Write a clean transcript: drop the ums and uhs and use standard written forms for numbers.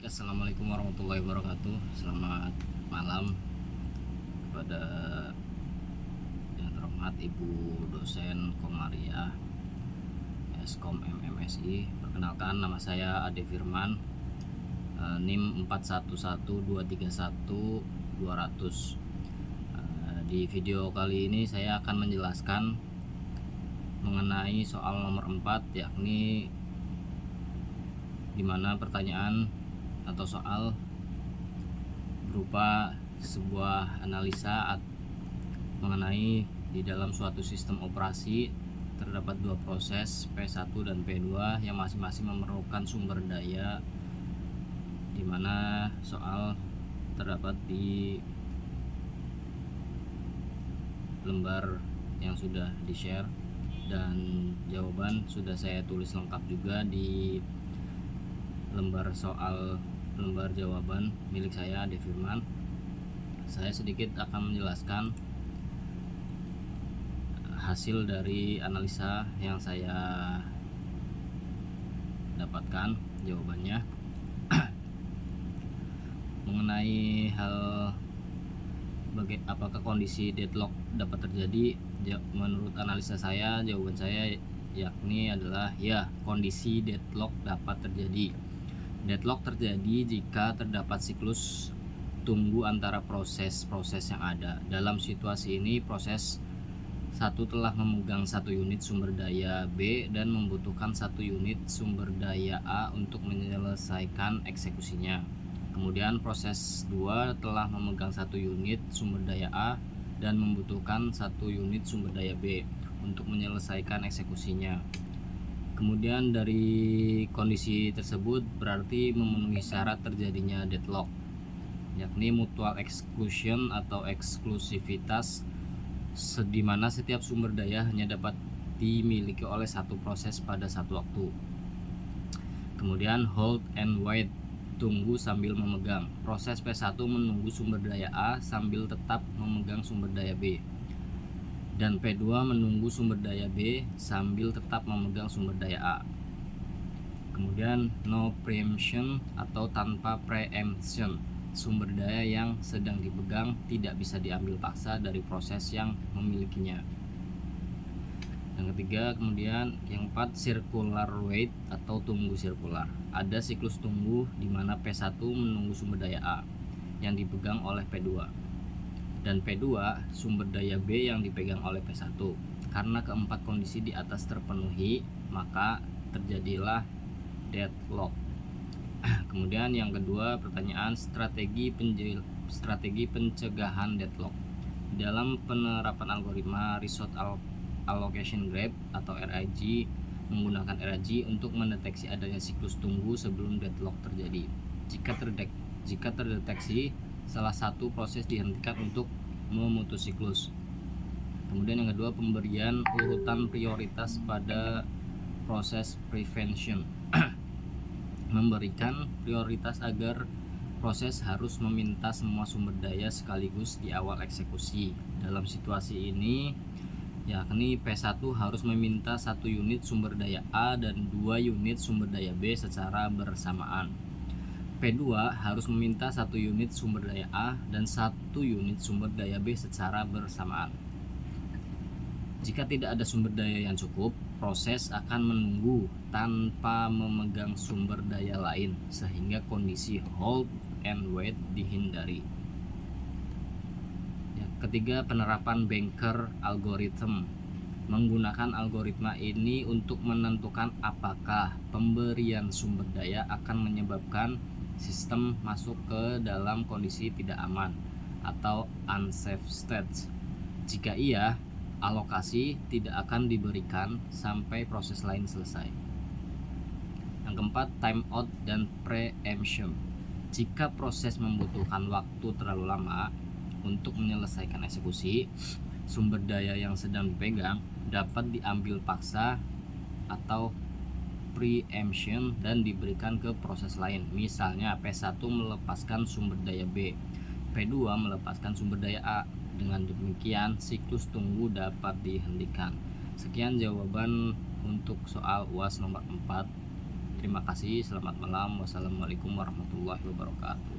Assalamualaikum warahmatullahi wabarakatuh. Selamat malam kepada yang terhormat Ibu dosen Komariah Eskom MMSI. Perkenalkan, nama saya Ade Firman, NIM 411231-200. Di video kali ini saya akan menjelaskan mengenai soal nomor 4, yakni dimana pertanyaan atau soal berupa sebuah analisa mengenai di dalam suatu sistem operasi terdapat dua proses P1 dan P2 yang masing-masing memerlukan sumber daya, dimana soal terdapat di lembar yang sudah di-share dan jawaban sudah saya tulis lengkap juga di lembar jawaban milik saya, Ade Firman. Saya sedikit akan menjelaskan hasil dari analisa yang saya dapatkan jawabannya. Mengenai hal apakah kondisi deadlock dapat terjadi, menurut analisa saya, jawaban saya yakni adalah ya, kondisi deadlock dapat terjadi. Deadlock terjadi jika terdapat siklus tunggu antara proses-proses yang ada. Dalam situasi ini, proses 1 telah memegang 1 unit sumber daya B dan membutuhkan 1 unit sumber daya A untuk menyelesaikan eksekusinya. Kemudian proses 2 telah memegang 1 unit sumber daya A dan membutuhkan 1 unit sumber daya B untuk menyelesaikan eksekusinya. Kemudian dari kondisi tersebut berarti memenuhi syarat terjadinya deadlock, yakni mutual exclusion atau eksklusivitas, di mana setiap sumber daya hanya dapat dimiliki oleh satu proses pada satu waktu. Kemudian hold and wait, tunggu sambil memegang. Proses P1 menunggu sumber daya A sambil tetap memegang sumber daya B. Dan P2 menunggu sumber daya B sambil tetap memegang sumber daya A. Kemudian no preemption atau tanpa preemption, sumber daya yang sedang dipegang tidak bisa diambil paksa dari proses yang memilikinya. Yang ketiga, kemudian yang 4, circular wait atau tunggu sirkular. Ada siklus tunggu di mana P1 menunggu sumber daya A yang dipegang oleh P2 dan P2 sumber daya B yang dipegang oleh P1. Karena keempat kondisi di atas terpenuhi, maka terjadilah deadlock. Kemudian yang kedua, pertanyaan strategi pencegahan deadlock. Dalam penerapan algoritma resource allocation graph atau RAG, menggunakan RAG untuk mendeteksi adanya siklus tunggu sebelum deadlock terjadi. Jika terdeteksi salah satu proses dihentikan untuk memutus siklus. Kemudian yang kedua, pemberian urutan prioritas pada proses prevention. Memberikan prioritas agar proses harus meminta semua sumber daya sekaligus di awal eksekusi. Dalam situasi ini, yakni P1 harus meminta 1 unit sumber daya A dan 2 unit sumber daya B secara bersamaan. P2 harus meminta 1 unit sumber daya A dan 1 unit sumber daya B secara bersamaan. Jika tidak ada sumber daya yang cukup, proses akan menunggu tanpa memegang sumber daya lain, sehingga kondisi hold and wait dihindari. Ketiga, penerapan Banker algorithm. Menggunakan algoritma ini untuk menentukan apakah pemberian sumber daya akan menyebabkan sistem masuk ke dalam kondisi tidak aman atau unsafe state. Jika iya, alokasi tidak akan diberikan sampai proses lain selesai. Yang keempat, timeout dan preemption. Jika proses membutuhkan waktu terlalu lama untuk menyelesaikan eksekusi, sumber daya yang sedang dipegang dapat diambil paksa atau preemption dan diberikan ke proses lain. Misalnya P1 melepaskan sumber daya B, P2 melepaskan sumber daya A. Dengan demikian siklus tunggu dapat dihentikan. Sekian jawaban untuk soal UAS nomor 4. Terima kasih, selamat malam. Wassalamualaikum warahmatullahi wabarakatuh.